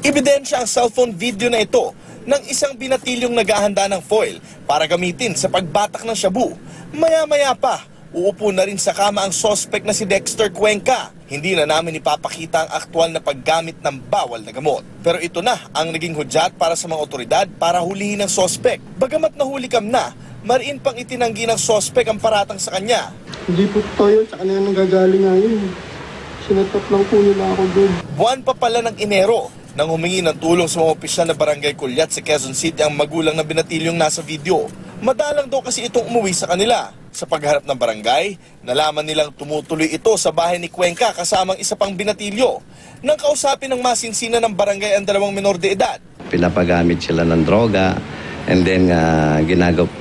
Ebidensya ang cellphone video na ito ng isang binatilyong naghahanda ng foil para gamitin sa pagbatak ng shabu. Maya-maya pa, uupo na rin sa kama ang suspect na si Dexter Cuenca. Hindi na namin ipapakita ang aktwal na paggamit ng bawal na gamot. Pero ito na ang naging hudyat para sa mga otoridad para hulihin ang suspect. Bagamat nahulikam na, mariin pang itinanggi ng suspect ang paratang sa kanya. Hindi po tayo, sa kanila nang gagaling nga yun. Sinatot lang po nila ako doon. Buwan pa pala ng Enero nang humingi ng tulong sa mga opisyal na barangay Kulyat sa Quezon City ang magulang na binatilyong nasa video. Madalang daw kasi itong umuwi sa kanila. Sa pagharap ng barangay, nalaman nilang tumutuloy ito sa bahay ni Cuenca kasamang isa pang binatilyo. Nang kausapin ng masinsinan ng barangay ang dalawang menor de edad. Pinapagamit sila ng droga and then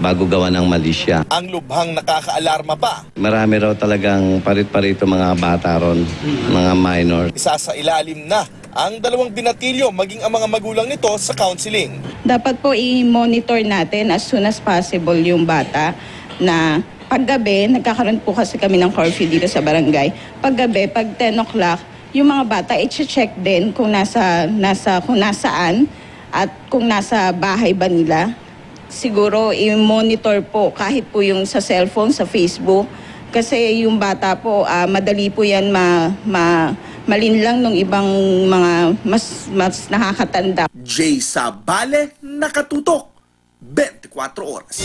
bago gawa ng malisya. Ang lubhang nakakaalarma pa. Marami raw talagang parit-parito mga bata ron, mga minor. Isa sa ilalim na ang dalawang binatilyo maging ang mga magulang nito sa counseling. Dapat po i-monitor natin as soon as possible yung bata na paggabi, nagkakaroon po kasi kami ng curfew dito sa barangay. Paggabi, pag 10 o'clock, yung mga bata i-check din kung nasaan at kung nasa bahay ba nila. Siguro i-monitor po kahit po yung sa cellphone, sa Facebook. Kasi yung bata po, madali po yan malinlang ng ibang mga mas nakakatanda. Jay Sabale, nakatutok, 24 oras.